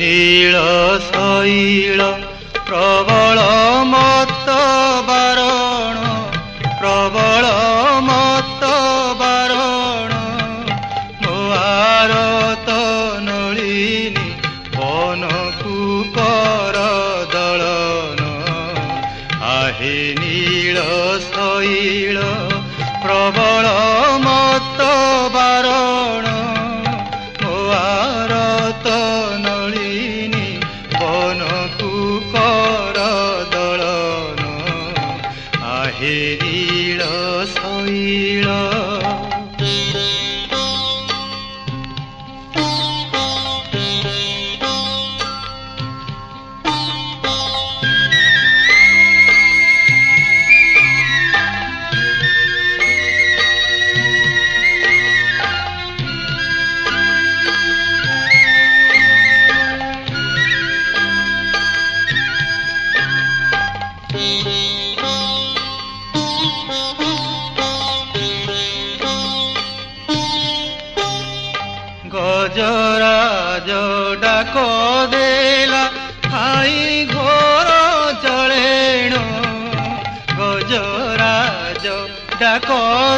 नील शैल प्रबल मत बारण प्रबल मत बारण मोआरत नलिनी बनकु कर दलन आहे नील शैल प्रबल मत बारण मोआरत नलिनी बनकु कर दलन आहे नील शैल गजराज डाक देला खाई घोर जलेण गजराज डाक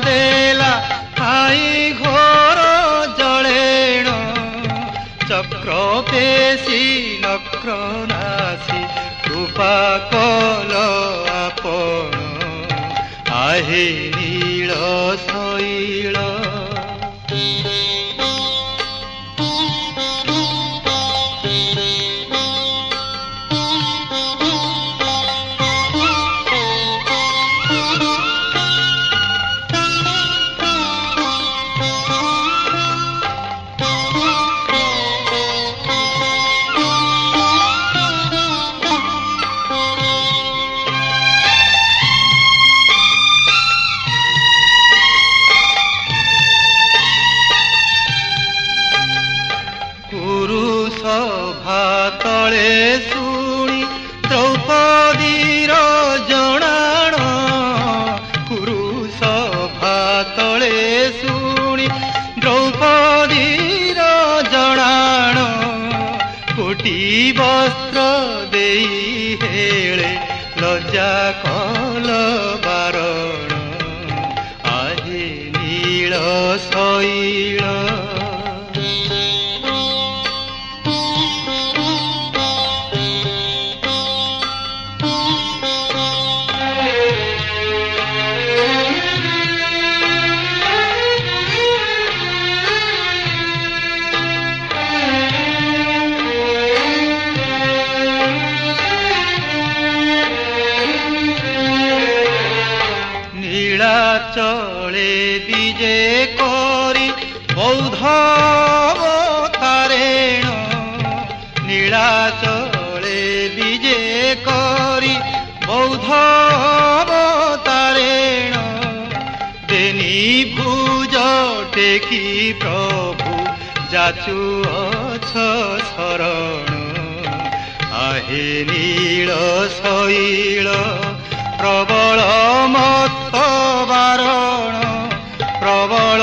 देला खाई घोर जलेण चक्र पेशी नक्र नासी कृपा कल आपण आहे नील शैल सभा तले शुणी द्रौपदीर जणाण कुरु सभा तले शुणी द्रौपदीर जणाण कोटी वस्त्र देई हेळे लज्जा कल बारण आहे नील शैल चले विजे करी बौद्ध अवतारेण नीलाचले विजे करी बौद्ध अवतारेण देनी भुज टेकी प्रभु जाचु अछ शरण आहे नील शैल प्रबल मत बारण प्रबल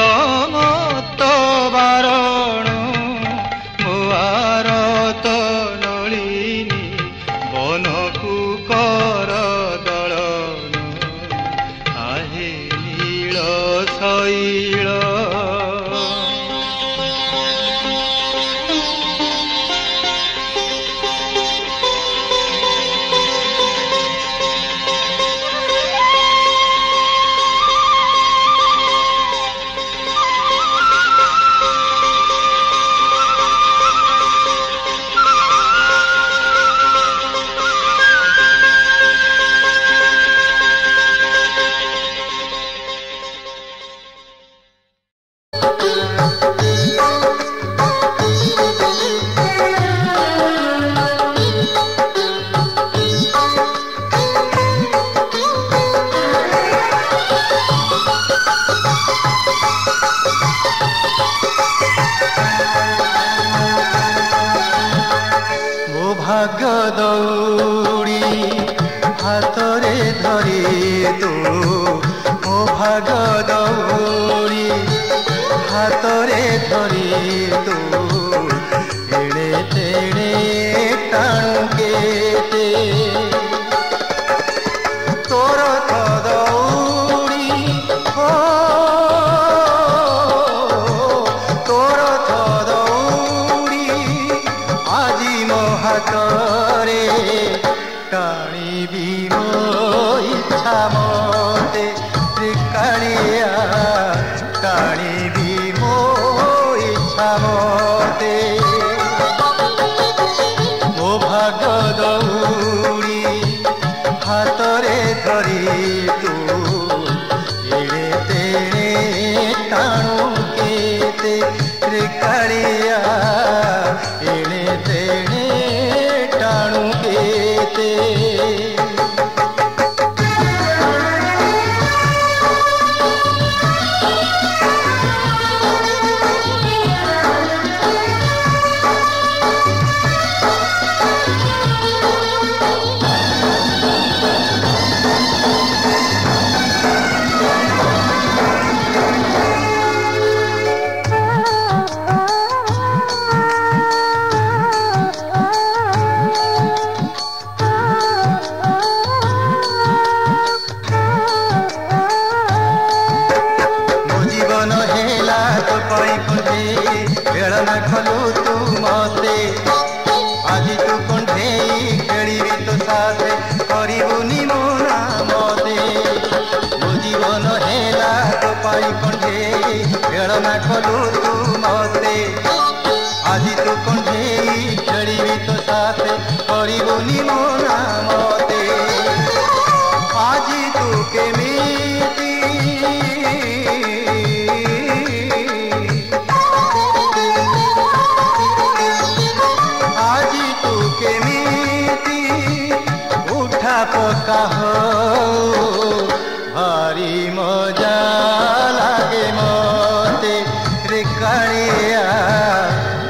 मत बारण मोआरत नलिनी बनकु कर दलन आहे नील शैल भाग्य दौड़ी हाथरे धरी तू मो भाग्य दौड़ी हाथरे धरी तू एड़े तेड़े टाणु केते तोर दौड़ी हो तोर दौड़ी आजी मो हाथरे टाणिबी मो इच्छा मते त्रिकालिया टाणिबी मो इच्छा मते मो भाग्य दौड़ी हाथरे धरी तू एड़े तेड़े टाणु केते त्रिकालिया एड़े तेड़े टाणु केते बेलना खलु तू मते आज तू कंढेई खेलिबी तो साथे करिबुनी मो नामते मो जीवन हेला तो पाई कंढेई बेलना खलु तू मते आज तू कंढेई खेलिबी तो साथे करिबुनी मो नामते आज तू केमिति पका हो भारी मजा लागे मते त्रिकालिया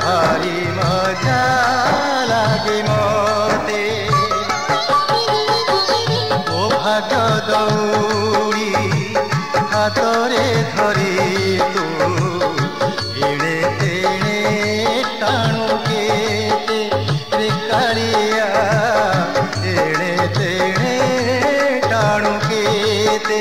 भारी मजा लागे मते ओ भाग्य दौड़ी हाथरे धरी तू एड़े तेड़े टाणु केते त्रिकालिया एड़े तेड़े टाणु केते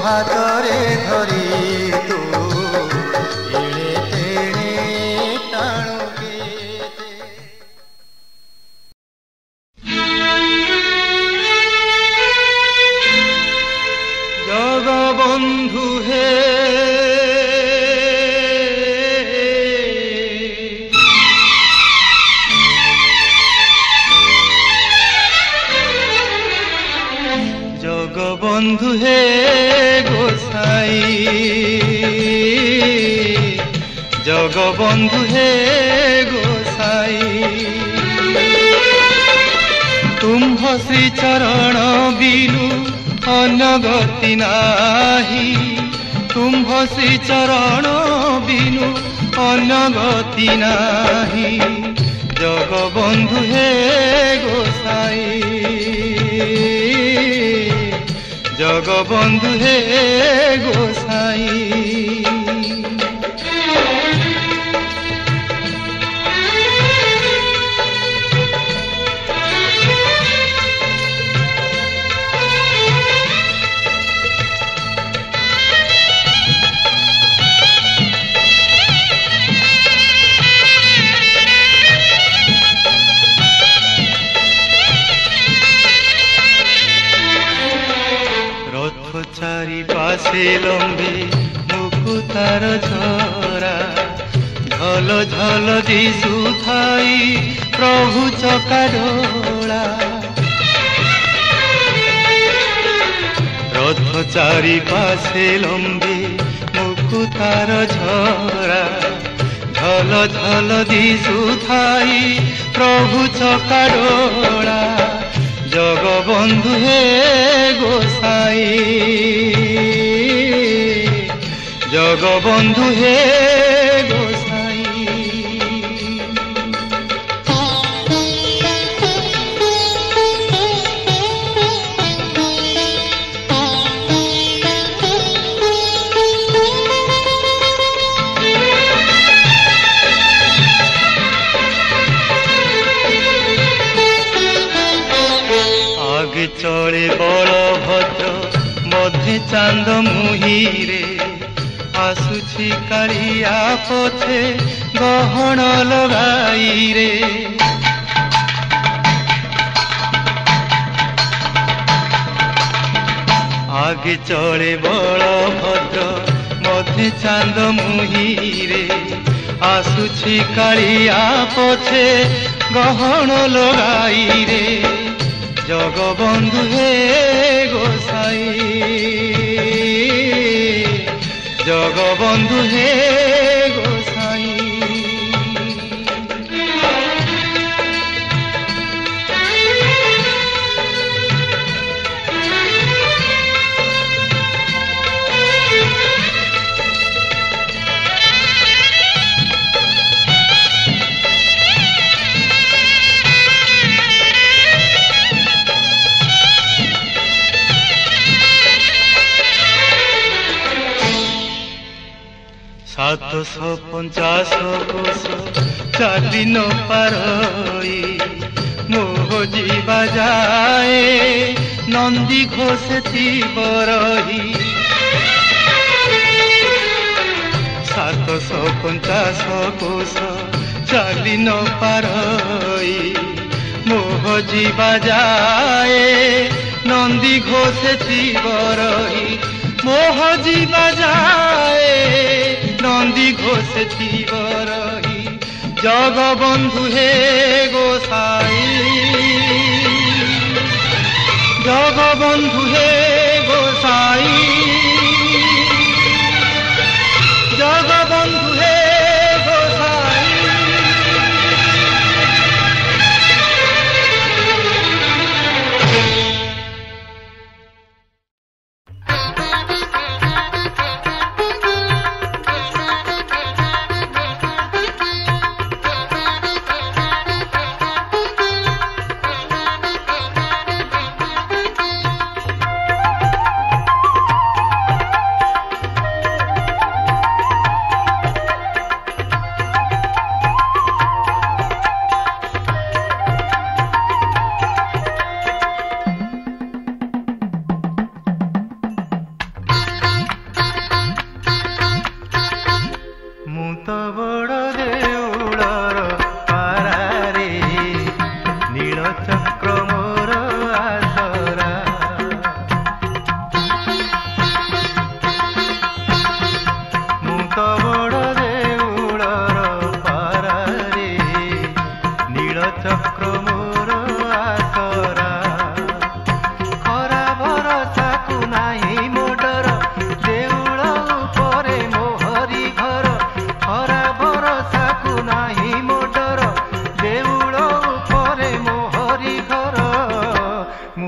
हाथरे धरी तू एड़े तेड़े टाणु केते जगबंधु हे জগবন্ধু হে গোসাই, জগবন্ধু হে গোসাই, তুম্ভ শ্রী চরণ বিনু অনগতি নাহি, তুম্ভ শ্রী চরণ বিনু অনগতি নাহি, জগবন্ধু হে গোসাই, জগবন্ধু হে গোসাই। চারি পাশে লম্বে মুকুতার ঝরা, ঝল ঝল দিশুথাই প্রভু চকাডোলা, রথ চারি পাশে লম্বে মুকুতার ঝরা, ঝল ঝল দিশুথাই প্রভু চকাডোলা, জগবন্ধু হে গোসাই, জগবন্ধু হে গোসাই। আগে চলে বলভদ্র মধ্যে চাঁদ মুহিরে, আসুছি কালিয়া পথে গহণ লগাই রে, আগে চলে বলভদ্র মধ্যে চাঁদ মুহিরে, আসুছি কালিয়া পথে গহণ লগাই রে, জগবন্ধু হে গোসাই, জগবন্ধু হে গোসাই। সাতশো 50 কোশ চালি ন পারই, মোহ ଯିବା ଯାଏ ନନ୍ଦୀ ଘୋଷେତି ବରହି, 750 କୋଶ ଚାଲି ନ ପାରଇ, ମୋହ ଯିବା ଯାଏ ନନ୍ଦୀ ଘୋଷେତି ବରହି, মোহ ଯିବା ଯାଏ নন্দী ঘোষেতি বরহি, জগবন্ধু হে গোসাই, জগবন্ধু হে গোসাই, জগবন্ধু হে গোসাই।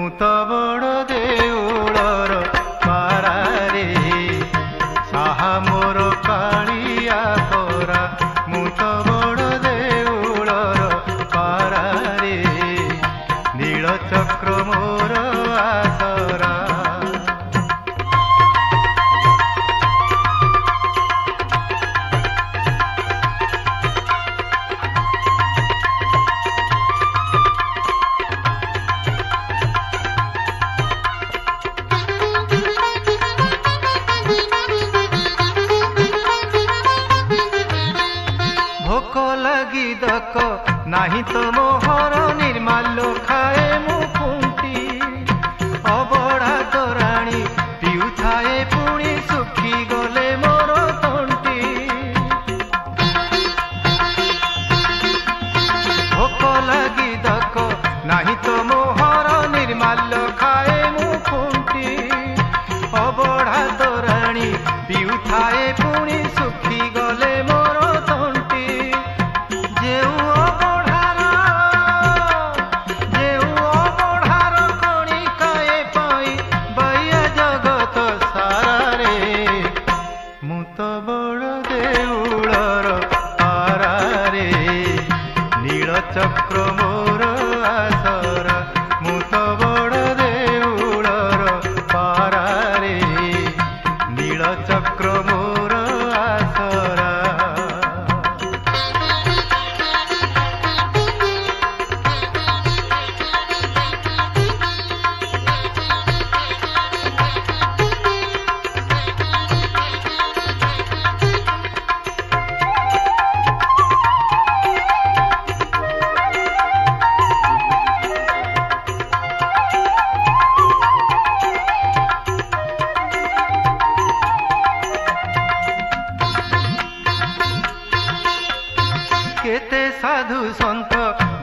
तो बड़ देउलर पारारे साहा मोर कालिया परा मु तो बड़ देउलर पारारे नील चक्र मोर आसरा भोक लगी दक नाही तो मोहर निर्माल्य खाए मु खुंटी अबड़ा तोराणी पिउथाए पुणी सुखी गले मोर तंटी भोक लगी दक नाही तो मोहर निर्माल्य खाए मु खुंटी अबड़ा तोराणी पिउथाए पुणी सुखी गले मोर तो बड़ देउलर पारारे नील चक्र मोर आसरा मु तो बड़ देउलर पारारे नील चक्र मोर आसरा केते साधु सन्त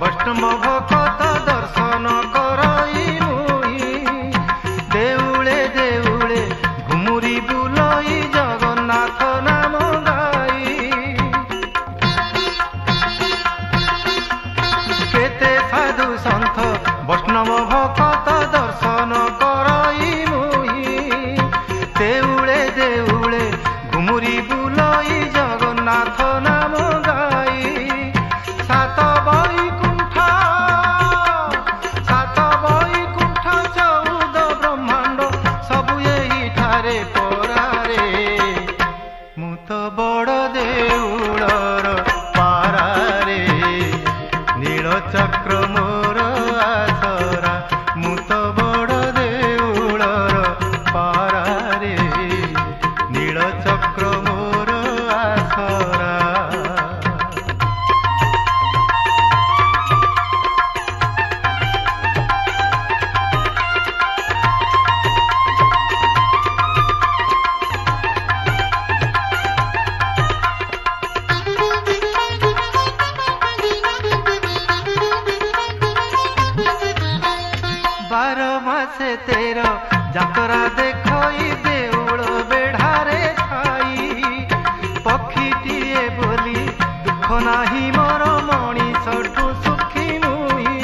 वैष्णव भक्त दर्शन करई मुई देउले देउले घुमुरी बुलई जगन्नाथ नाम गाई केते साधु सन्त वैष्णव भक्त दर्शन करई मुई देउले देउले घुमुरी बुलई जगन्नाथ नाम गाई सात वैकुंठ 14 ब्रह्मांड सबु एही ठारे परारे मु तो बड़ देउलर पारारे नील चक्र मोर आसरा मु तो बड़ देउलर पारारे नील चक्र मोर आसरा बार मासे 13 जातरा देखई देउल बेढ़ारे थाई पक्षीटीए बोली दुख नाही मोर मणिषठु सुखी मुई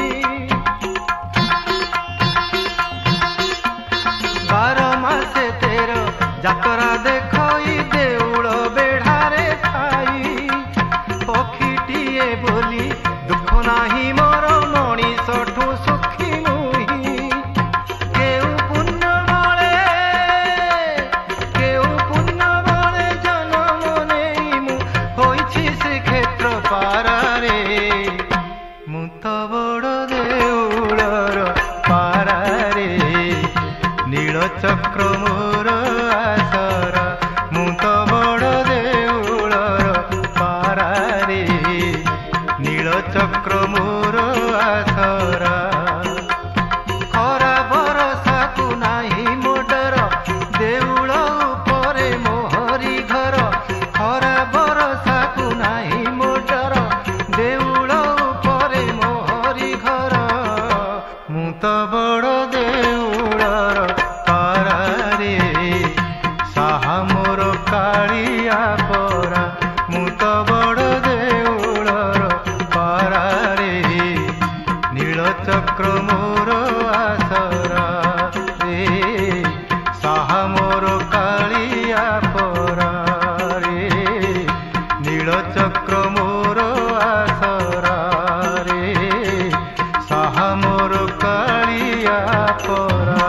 12 मासे 13 जातरा देखई देउल बेढ़ारे थाई पक्षीटीए बोली दुख नाही मोर मणिषठु सुखी मु तो बड़ देउलर पारारे नील चक्र मोर आसरा मु तो बड़ देउलर पारारे नील चक्र मोर आसरा खरा बरसा को नाही मोडर देउल उपरे मोहरी घर खरा बरसा को नाही मोडर देउल उपरे मोहरी घर मु तो बड़ देउलर पारारे परा।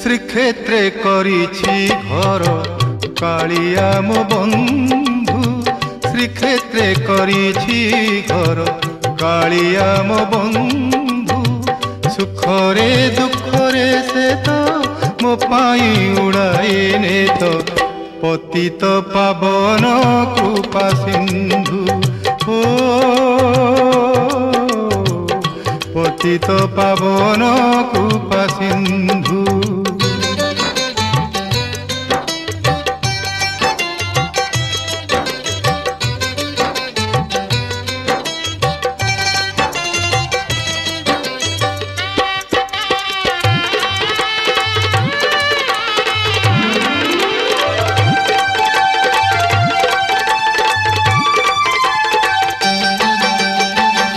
श्रीक्षेत्रे करिछि घर कालिया मो बंधु, श्रीक्षेत्रे करिछि घर कालिया मो बंधु। सुखरे दुखरे से तो मो पाई उड़ाई ने तो पतित पावन कृपा सिंधु। ओ पतित पावन कृपा सिंधु।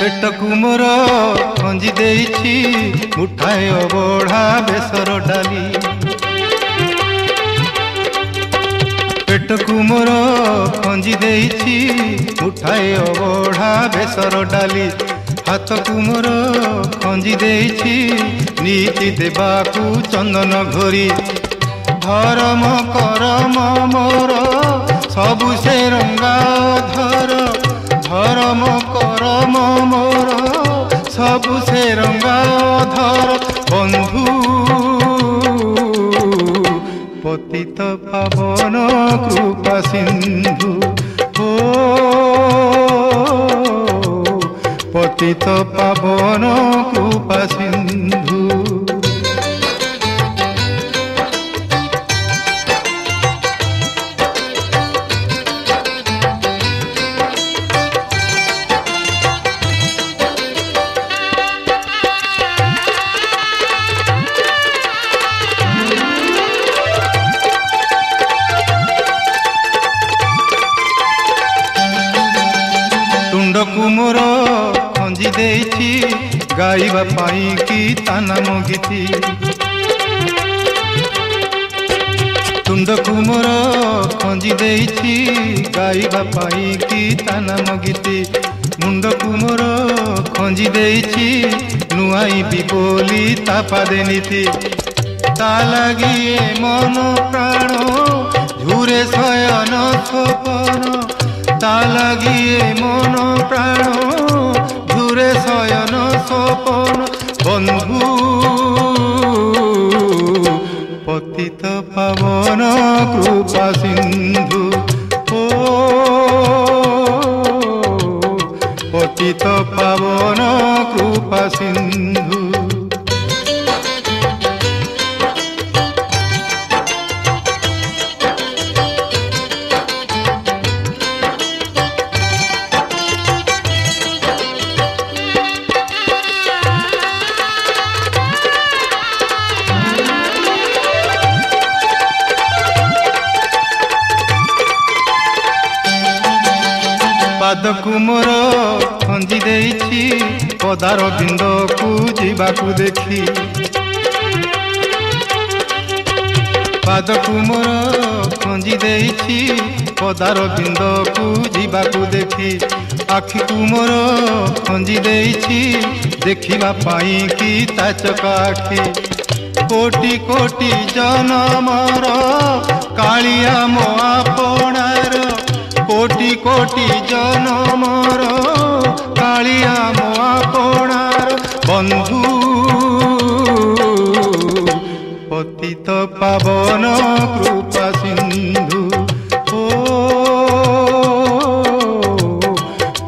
पेटकु मोर खंजी देइछि मुठाए अबढ़ा बेसर डाली। पेटकु मोर खंजी देइछि मुठाए अबढ़ा बेसर डाली। हाथकु मोर खंजी देइछि नीति देबाकु चंदन घोरी। धर्म करम मोर सबु से रंगा धर। धर्म करम मोर सबु से रंगाधर बंधु। पतित पावन कृपा सिंधु। ओ पतित पावन कृपा सिंधु। मोर खंजी देइछि गाइबा पाई की ताना मगिति। तुंडकु मोर खंजी देइछि गाइबा पाई की ताना मगिति। मुंडकु मोर खंजी देइछि नुआई भी बोली तापा देनीति। ता लागी मन प्राण झुरे शयन स्वपन। ता लागी मन प्राण झुरे शयन स्वपन बंधु। पतित पावन कृपा सिंधु। ओ पतित पावन कृपा सिंधु। पादकु मोर खंजी देइछि पदार बिंदकु जीवाकु देखी। पादकु मोर खंजी देइछि पदार बिंदकु जीवाकु देखी। आखिकु मोर खंजी देइछि देखिबा पाई की ता चका आखि। कोटि कोटि जनमर कालिया मो आपणार। कोटि कोटि जनमर कालिया मो आपणार बंधु। पतित पावन कृपा सिंधु। ओ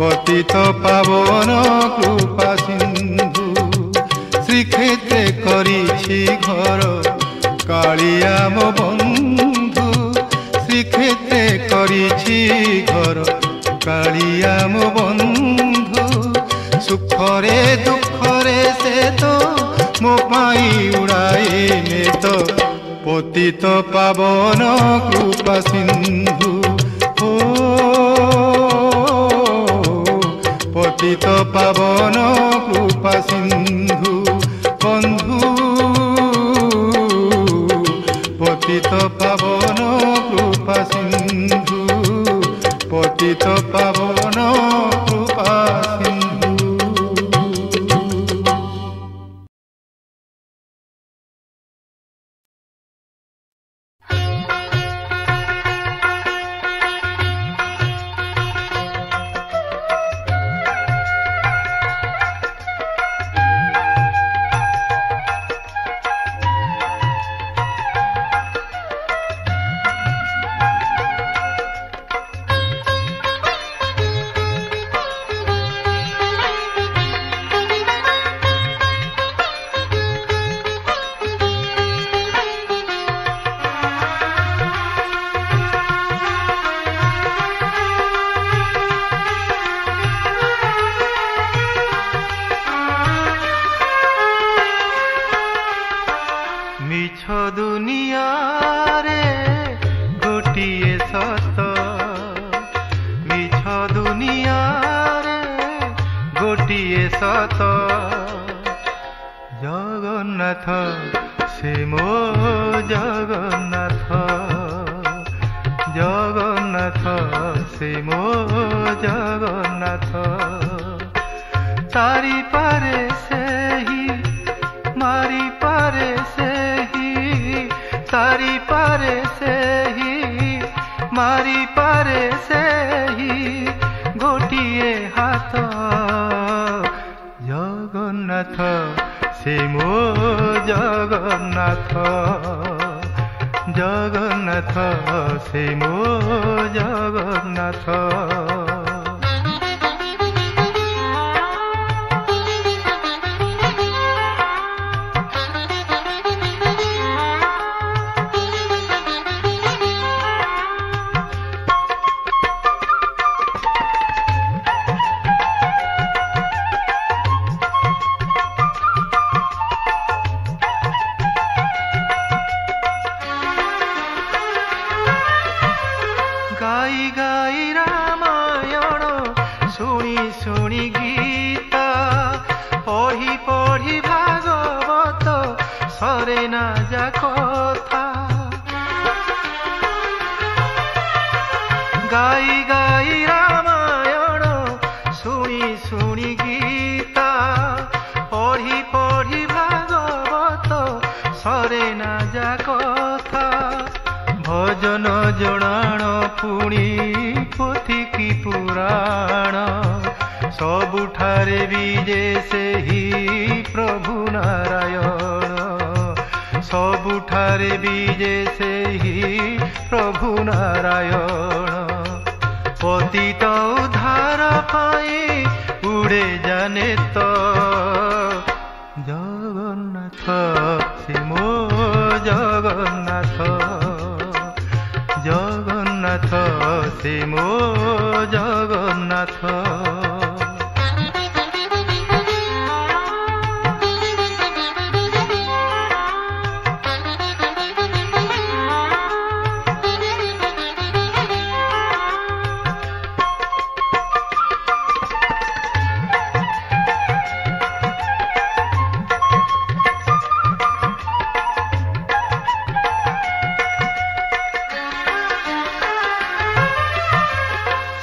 पतित पावन कृपा सिंधु। श्रीक्षेत्रे करिछि घर कालिया मो बंधु। श्रीक्षेत्रे करिछि घर कालिया मो बंधु सुखरे दुखरे से तो मो पाई उड़ाए ने तो पतित पावन कृपा सिंधु ओ पतित पावन कृपा सिंधु बंधु पतित पावन कृपा सिंधु पतित पावन कृपा सिंधु। जगन्नाथ से मो जगन्नाथ जगन्नाथ से मो जगन्नाथ तारी पारे से ही मारी पारे से ही तारी पारे से ही मारी पारे से ही गोटिए हाथ जगन्नाथ से मो जगन्नाथ जगन्नाथ से मो जगन्नाथ। गाई गाई रामायण शुणी शुणी गीता पढ़ी पढ़ी भागवत सरे ना जा कथा गाई गाई रामायण शुणी शुणी गीता पढ़ी पढ़ी भागवत सरे ना जा कथा भजन जनाण पुणी पोथी की पुराण सबुठारे विजे से ही प्रभु नारायण सबुठारे विजे से ही प्रभु नारायण पतित उद्धार पाई उड़े जाने तो जगन्नाथ से मो जगन्नाथ जगन्नाथ से मो जगन्नाथ।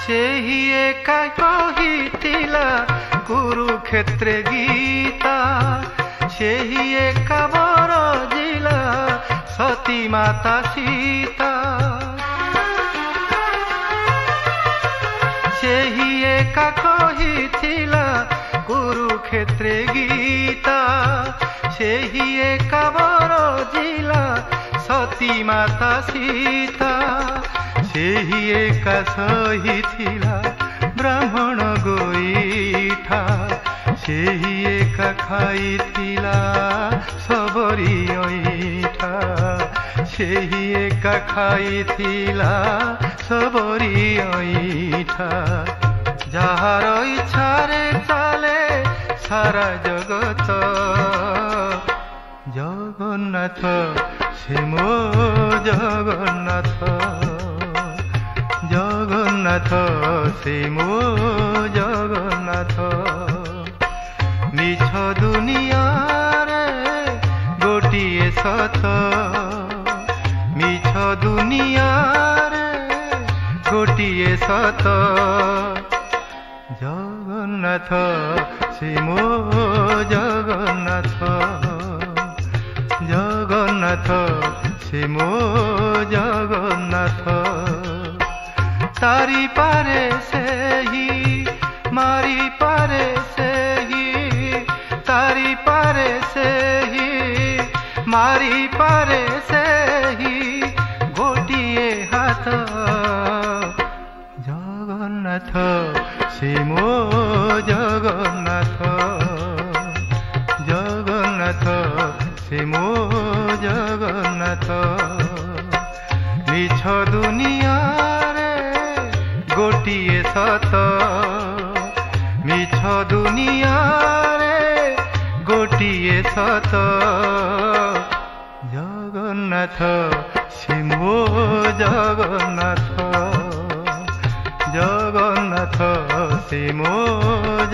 सेही एका कहिथिला कुरुक्षेत्र गीता सेही एका बरजिला सती माता सीता सेही एका कहिथिला कुरुक्षेत्र गीता सेही एका बरजिला सती माता सीता सेही एका सहिथिला ब्राह्मण गोईठा सेही एका खाइथिला सबरी ऐठा ସେହି ଏକା ଖାଇଥିଲା ସବରି ଅଇଁଠା। ଯାହାର ଇଚ୍ଛାରେ ଚାଲେ ସାରା ଜଗତ, ଜଗନ୍ନାଥ ସେ ମୋ ଜଗନ୍ନାଥ, ଜଗନ୍ନାଥ ସେ ମୋ ଜଗନ୍ନାଥ। ମିଛ ଦୁନିଆରେ ଗୋଟିଏ ସତ, ମିଛ ଦୁନିଆରେ ଗୋଟିଏ ସତ, ଜଗନ୍ନାଥ ସେ ମୋ ଜଗନ୍ନାଥ, ଜଗନ୍ନାଥ ସେ ମୋ ଜଗନ୍ନାଥ। ତାରି ପାରେ ସେହି ମାରି ପାରେ ସେହି, ତାରି ପାରେ ସେହି ମାରି ପାରେ ସେହି ଗୋଟିଏ ହାତ, ଜଗନ୍ନାଥ ସେ ମୋ ଜଗନ୍ନାଥ, ଜଗନ୍ନାଥ ସେ ମୋ ଜଗନ୍ନାଥ। ମିଛ ଦୁନିଆରେ ଗୋଟିଏ ସତ, ମିଛ ଦୁନିଆରେ ଗୋଟିଏ ସତ, ଜଗନ୍ନାଥ ସେ ମୋ ଜଗନ୍ନାଥ, ଜଗନ୍ନାଥ ସେ ମୋ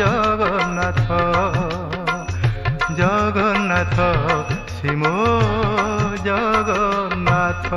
ଜଗନ୍ନାଥ, ଜଗନ୍ନାଥ ସେ ମୋ ଜଗନ୍ନାଥ।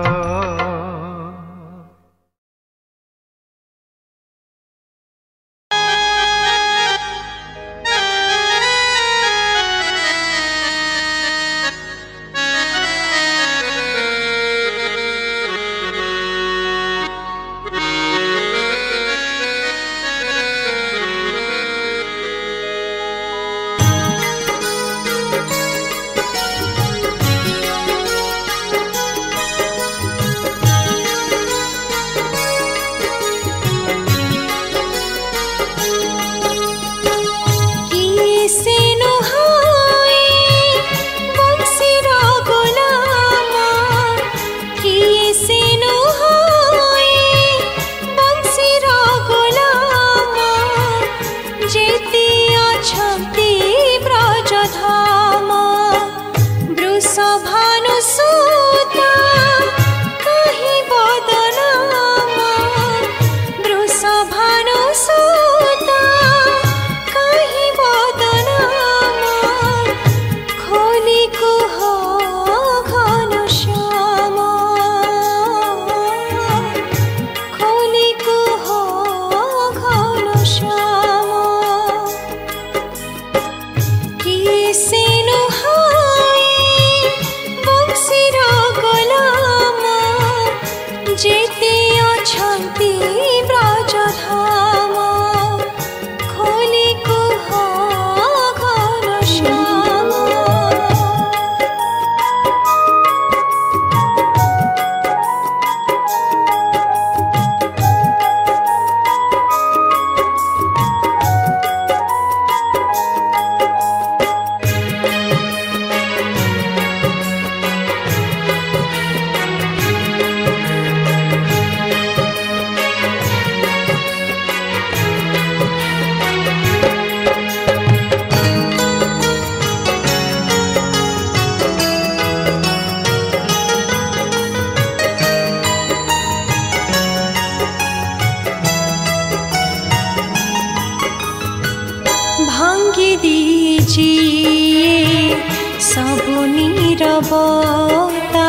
नीरवता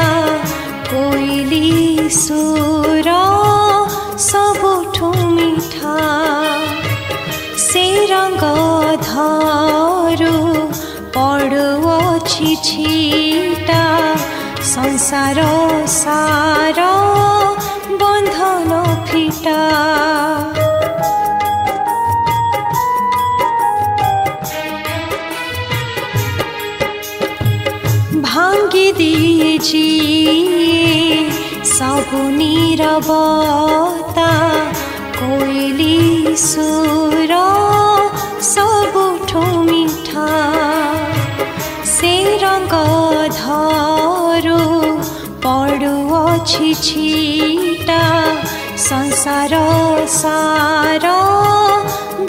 कोइली सुर सबुठु मिठा से रंग धरु पड़ुअछि छिटा संसार सार बंधन फिटा भांगी दीजिए सब नीरवता कोइली सुर सबुठु मिठा से रंग धरु पड़ुअ किछिटा संसार सार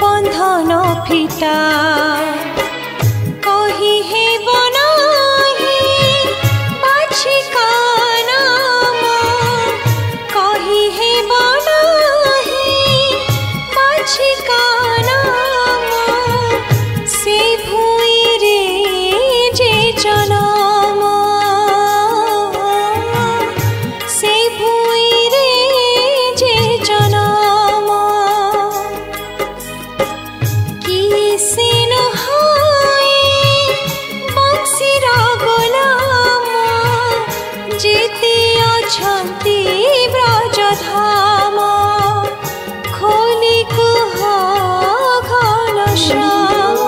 बंधन फिटा कही हे बनाही बाछिका नाम कही हे बनाही बाछिका नाम से भूई रे जे जनम से भूई रे जे जनम किसे नहाए बंशीर गोलाम जेते अछंती ब्रजधाम खोली कुह घनश्याम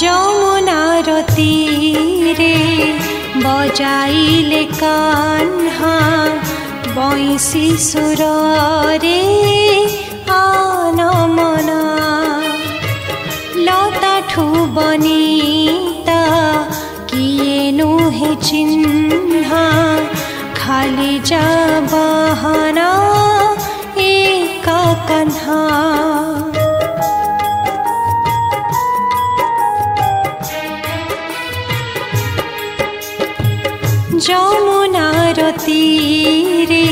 যমুনার তীরে বজাইলে কাহ্না বংশী সুরে আনমনা লতাঠু বনিতা কিয়ে নুহে চিহ্না খালি যা বাহানা একা কাহ্না যমুনার তীরে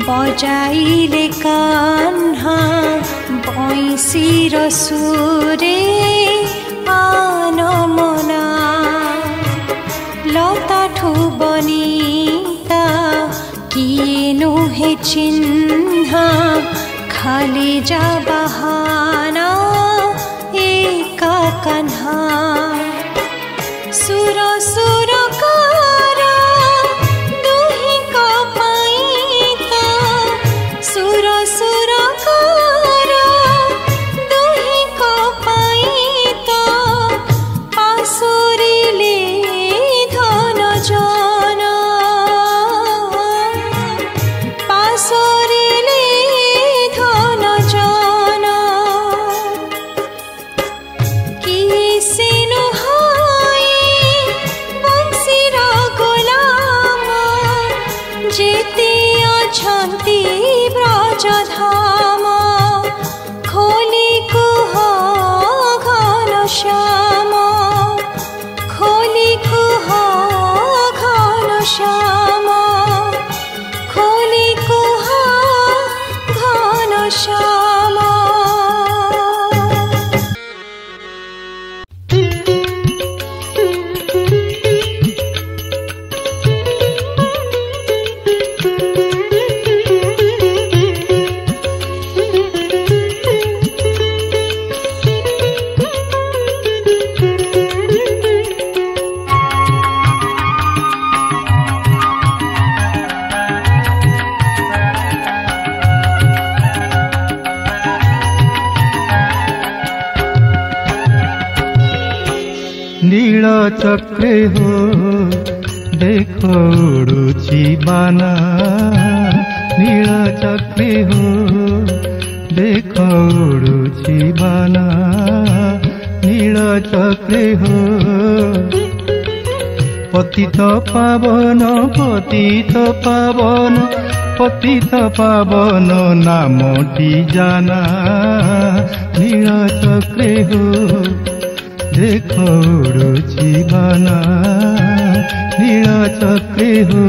বজাইলে কাহ্না বংশীর সুরে আনমনা লতাঠু বনিতা কিয়ে নুহে চিহ্না খালি যা বাহানা একা কাহ্না সুর সুর सुर सुर कर दुहि को पाइता पासुरिले धन जन पासुरिले धन जन किसे नुहाए बंशीर गोलाम जेते अछंती ब्रजधाम खोली कुह घनश्याम खोली कुह घनश्याम खोली कुह घनश्याम নীল চক্রে হো দেখো উড়ুছি বানা নীল চক্রে হো দেখো উড়ুছি বানা নীল চক্রে হো পতিত পাবন পতিত পাবন পতিত পাবন নামটি জানা নীল চক্রে হো देखो उड़ुची बाना नील चक्रे हो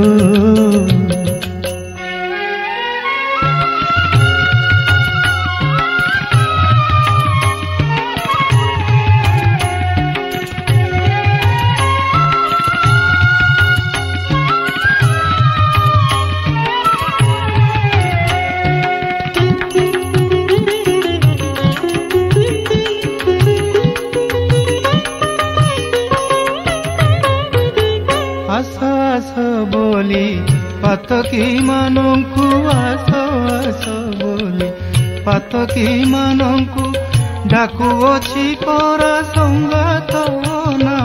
आस आस बोली पातकी मानंकु आस आस बोली पातकी मानंकु डाकुअछि परा संगात ना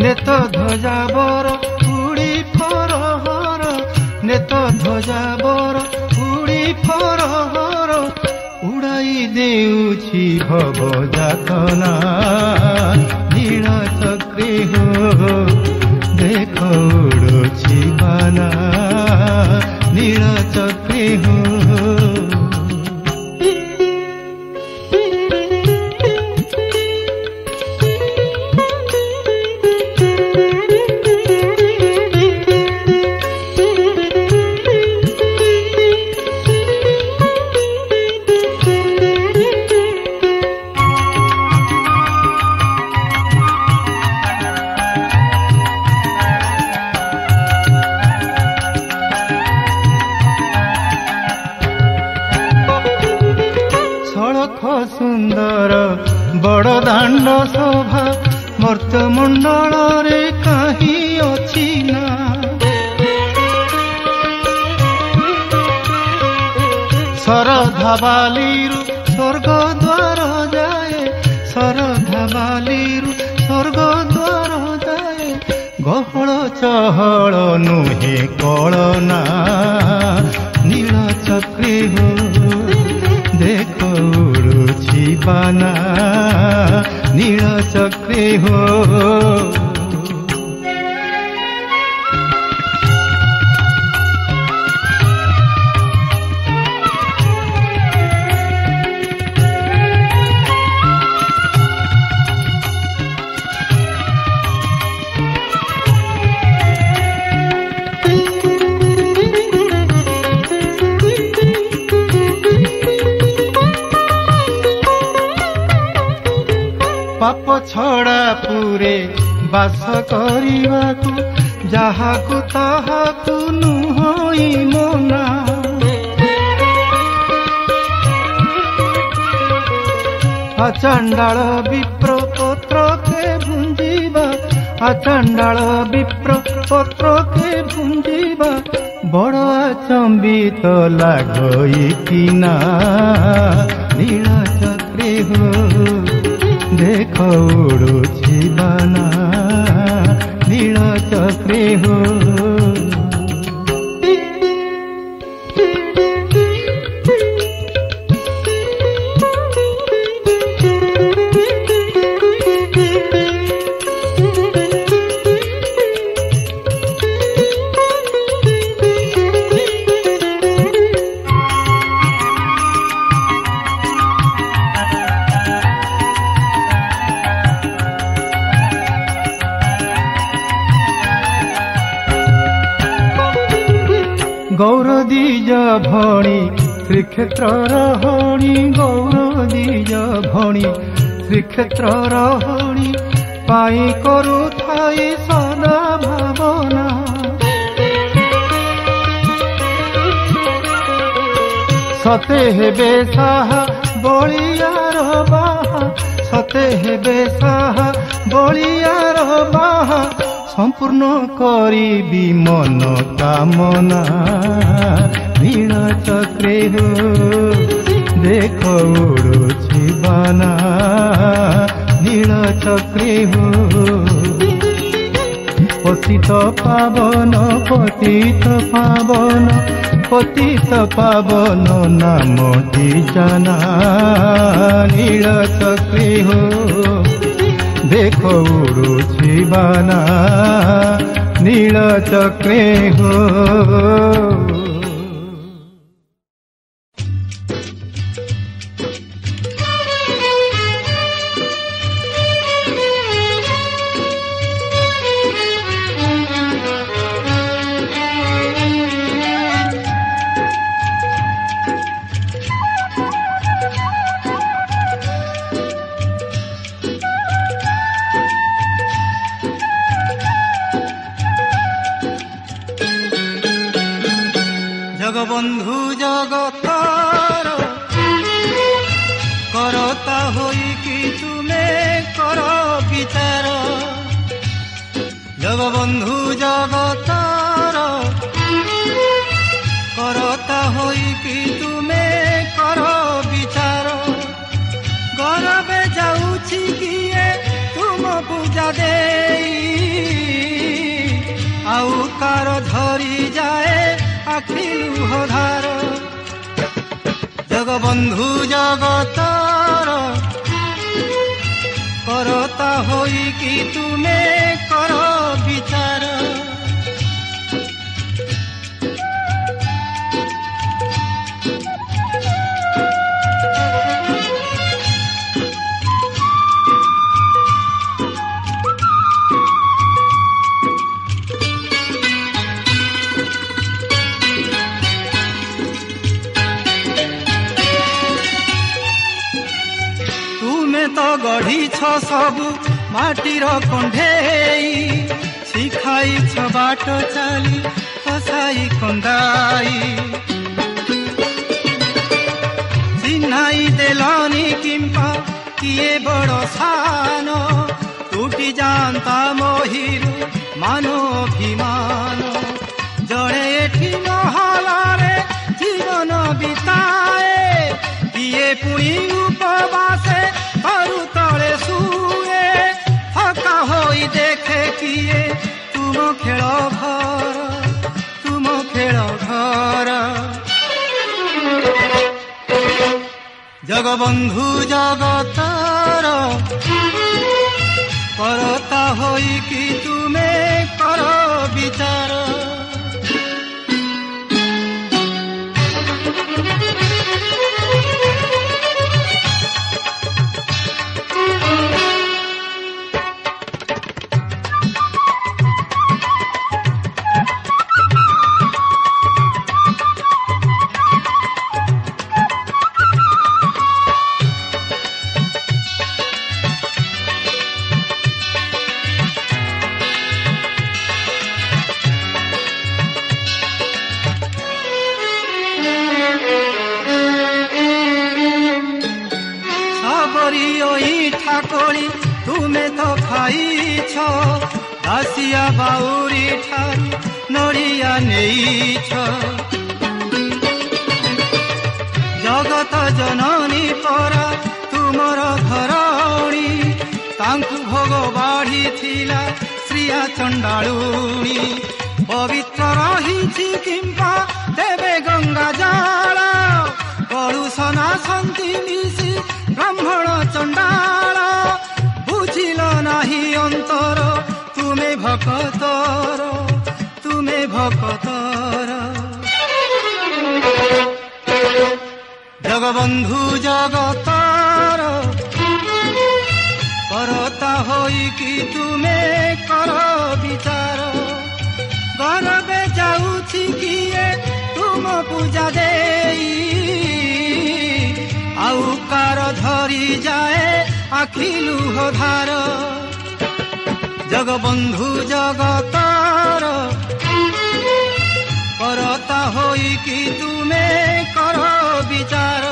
नेत ध्वजा बर उड़ी फरहर नेत ध्वजा बर उड़ी फरहर उड़ाई देउछि भव जातना नील चक्री हो देख उड़ुछि बाना नील चक्री हो सुंदर बड़ दांड शोभा मर्त्यमंडल रे कहीं अछि ना शरधा बालीरु स्वर्ग द्वार जाए शरधा बालीरु स्वर्ग द्वार जाए गहळ चहळ नुहे कळना नील चक्री हो देख उड़ुछि बाना नील चक्री हो पाप छड़ा पूरे बास करिवाकु जाहाकु ताहाकु नुहई मना अचंडाल विप्र पत्र के भुंजीबा अचंडाल विप्र पत्र के भुंजीबा बड़ अचंबित लागई किना नील चक्री हो देख उड़ुछि बाना नील चक्री हो गौरदीज भणी श्रीक्षेत्र रहणी गौरदीज भणी श्रीक्षेत्र रहणी पाई करू थाई सदा भावना सते हेबे साहा बलियार बाहा सते हेबे साहा बलियार बाहा संपूर्ण करी मन कामना नील चक्री हो देख उड़ुछि बाना नील चक्री हो पतित पावन पतित पावन पतित पावन नामटी जाना नील चक्री हो देख उड़ुछि बाना नील चक्री हो जगबंधु जगतार करता होई कि तुमे कर विचार जगबंधु जगतार करता होइकी तुमे कर विचार गरबे जाउछि किए तुम पूजा देई आउ कार धरी जाए आखि लुहधार जगबंधु जगतार करता होइकी तुमे कर विचार तो गढ़ी सबु माटीर कंढेई शिखाई बाट चाली कसाई कंदाई चिन्हाई देलानी किंपा किए बड़ सान टूटी जानता मोहिरु मानो अभिमान जड़े एठी महलारे जीवन बिताए किए पुणी उपवासे करु तले सुए थका होई देखे किए तुम खेल घर जगबंधु जगतार करता होइकी तुमे कर विचार ठाकोरी तुमे तो खाइछ दासिया बाउरी ठारू नड़िया नेइछ जगत जननी परा तुमर घरणी तांकु भोग बाढ़ी थिला श्रिया चंडालुणी पवित्र रहिछि किंपा देवे गंगा जल कलुषना सन्ति मिशि ब्राह्मण चंडाल बुझिल नाही अंतर तुमे भक्तर जगबंधु जगतार करता होइकी तुमे कर विचार गरबे जाउछि किए तुम पूजा देई आउ कार धरी जाए आखि लुहधार जगबंधु जगतार करता होइकी तुमे कर विचार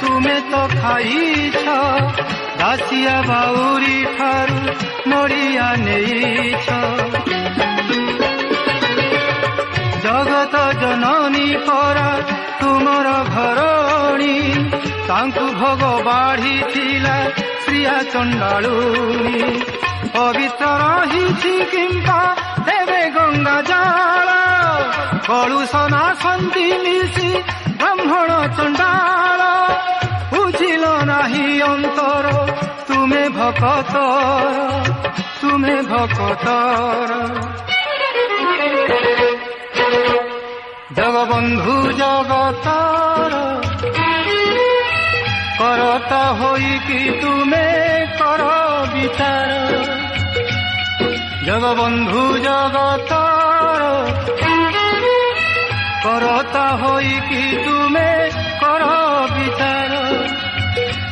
तुमे तो खाइछ दासिया बाउरी ठारू नड़िया नेइछ जगत जननी परा तुमर घरणी तांकु भोग बाढ़ी थिला श्रिया चंडालुणी पवित्र रहिछि किंपा देवे गंगा जल कलुषना सन्ति मिशि ब्राह्मण चंडाल बुझिल नाही अंतर तुमे भक्तर জগবন্ধু জগতর করতা হইকি তুমে কর বিচার। জগবন্ধু জগতর করতা হইকি তুমে কর বিচার।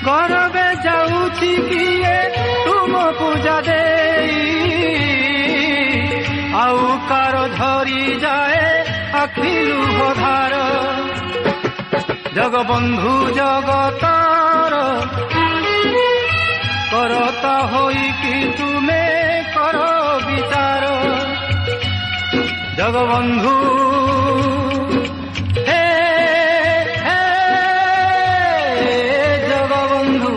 গরবে যাউছি কিয়ে তুম পূজা দেই, আউ କାର ধরি যায় আখি লুহ ধার। জগবন্ধু জগতর করতা হইকি তুমে কর বিচার। জগবন্ধু হে হে জগবন্ধু,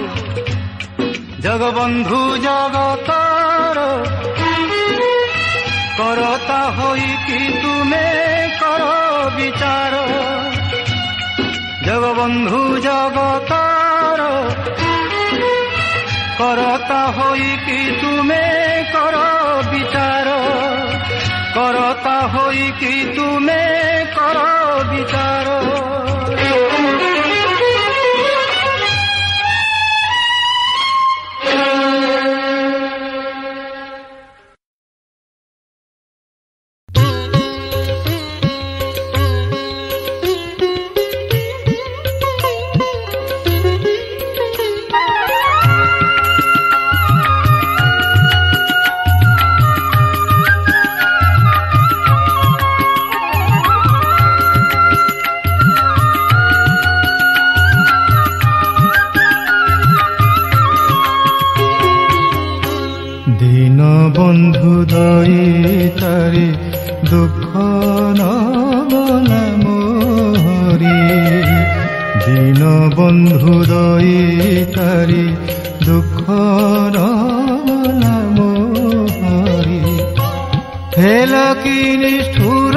জগবন্ধু জগতর করতা হইকি তুমে কর বিচার। জগবন্ধু জগতর করতা হইকি তুমে কর বিচার। করতা হইকি তুমে কর বিচার। বন্ধু দইতারে দুঃখ নবলা মোহরি। দীন বন্ধু দইতারে দুঃখ নবলা মোহরি। হেল কি নিষ্ঠুর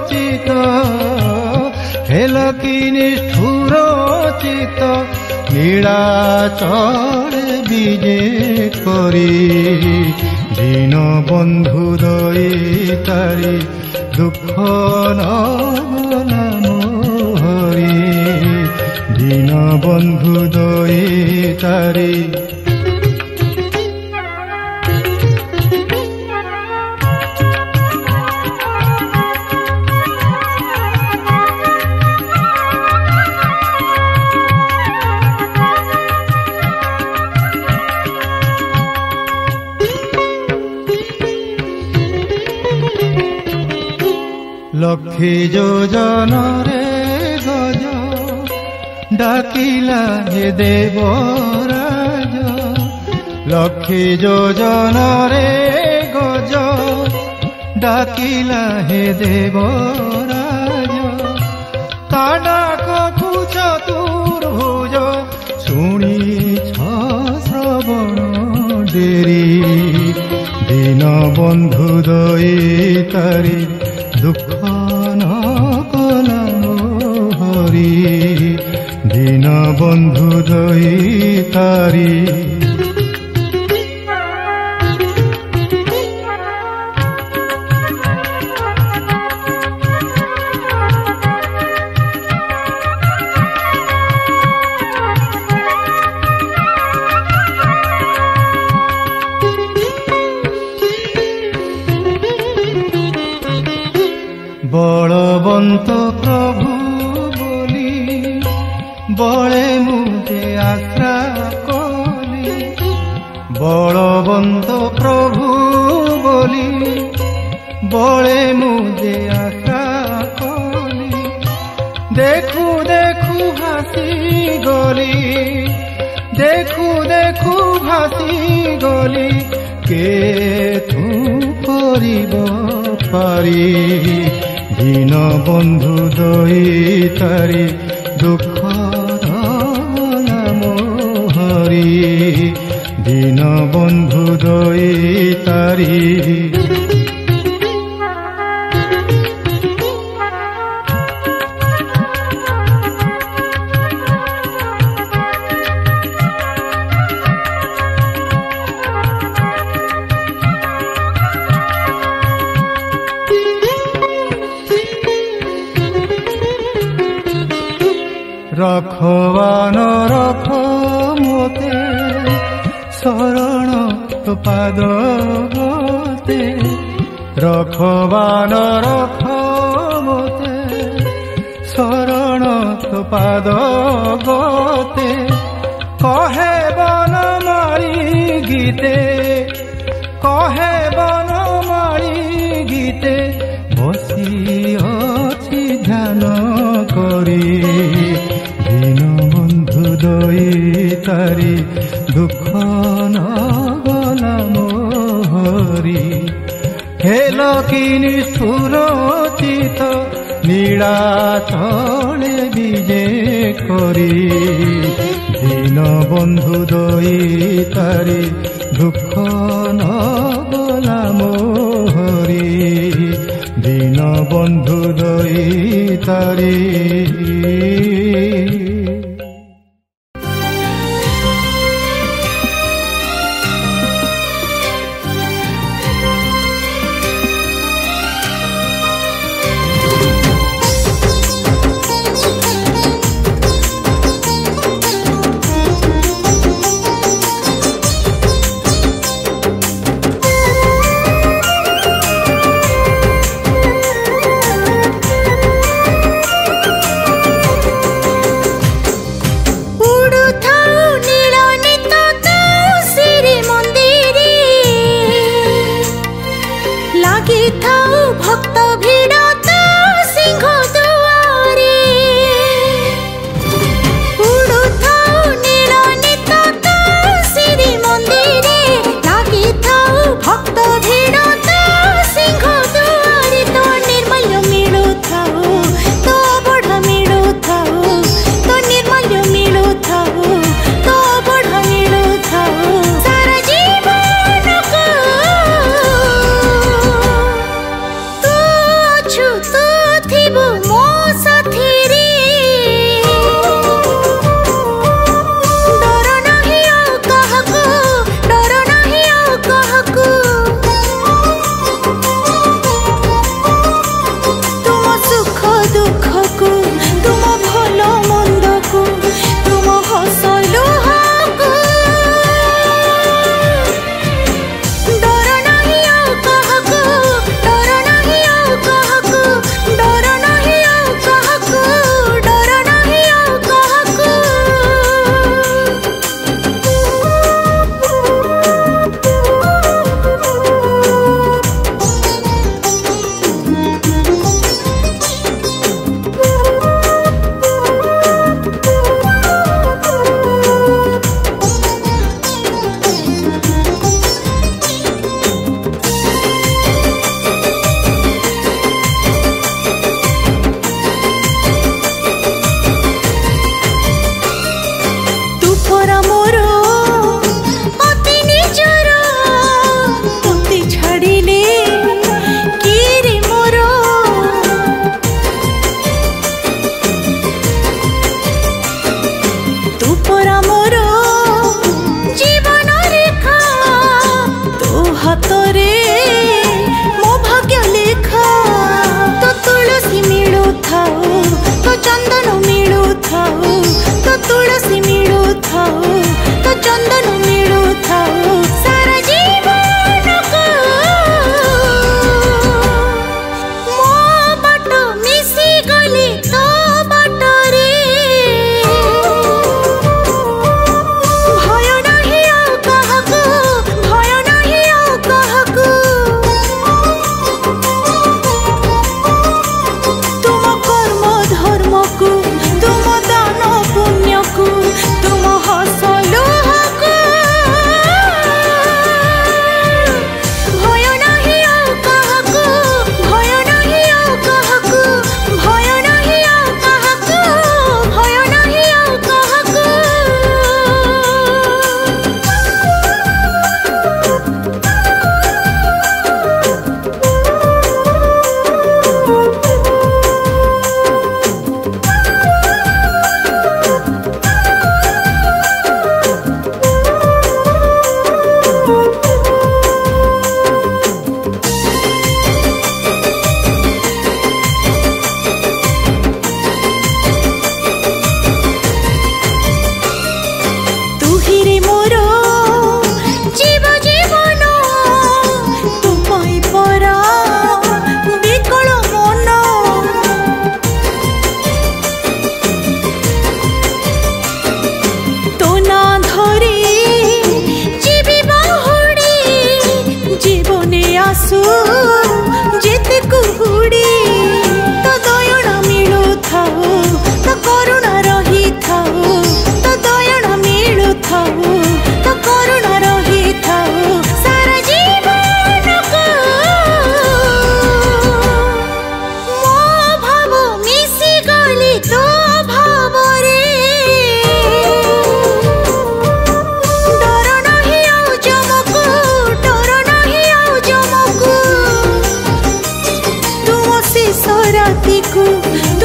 চিত, হেল কি নিষ্ঠুর চিত, নীলাচলে বিজে করি। দীন বন্ধু দইতারি দুঃখ নবলা মোহরি। দীন বন্ধু দইতারি লক্ষী যোজনরে গজ ডাকিলা হে দেবরাজ। লক্ষী যোজনরে গজ ডাকিলা হে দেবরাজ। তা ডাকু চতুর্ভুজ শুনিছ শ্রবণ ডেরি। দীন বন্ধু দইতারি দুঃখ নকলা মোহরি। দীন বন্ধু দইতারি বলবন্ত প্রভু বলি বলে মুঝে আশ্রা কলি। বলবন্ত প্রভু বলি বলে মুঝে আশ্রা কলি। দেখু দেখু ভাসি গলি, দেখু দেখু ভাসি গলি। কে তু করিব পারি। দীন বন্ধু দইতারি দুঃখ নবলা মোহরি। দীন বন্ধু দইতারি ରଖବାନ ରଖ ମୋତେ ଶରଣ ତୋ ପାଦ ଗତେ ରଖବାନ ରଖ ମୋତେ ଶରଣ ତୋ ପାଦ ଗତେ କହେ ବନମାଳି ଗୀତେ কহে বনমালী গীতে বসি অছি ধ্যান করি দীন বন্ধু দই তারি দুঃখ নগলা মোহরি হেল কি নিষ্ঠুর চিত নীড়া তলে বিজে করি দীন বন্ধু দই তারি দুঃখ নগলা মোহরি দীন বন্ধু দই তারি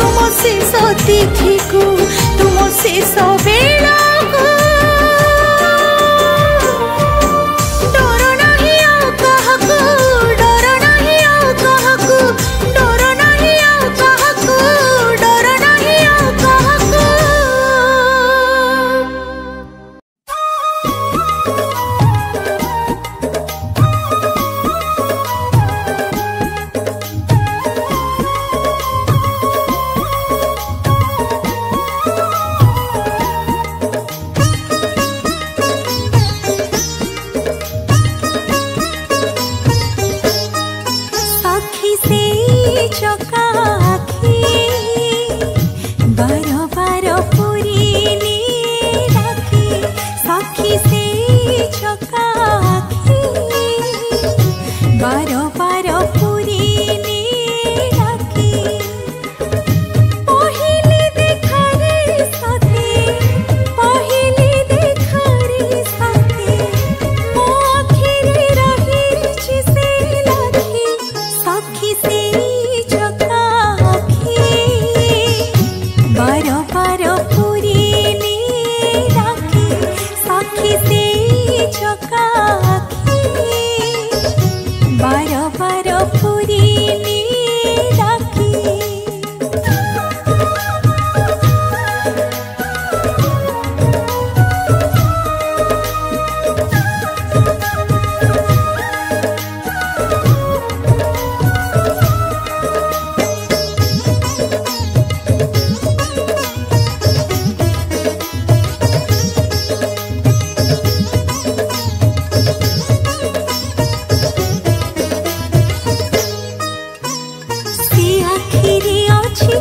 तुम शेष तिथि को तुम शेष बेला को डर नहीं आउ काहाकू डर नहीं आउ काहाकू डर नहीं आउ काहाकू डर नहीं आउ काहाकू सखी से चका आखी बार बार पुरीनी राखी सखी से चका आखी बार बार पुरीनी राखी पहिले देखारे साथे पहिले देखारे साथे मो आखिरे रही से लागी सखी से चका आखी बार बार पुरीनी राखी सखी से चका आखी बार बार पुरीनी राखी सी आखिरी अछि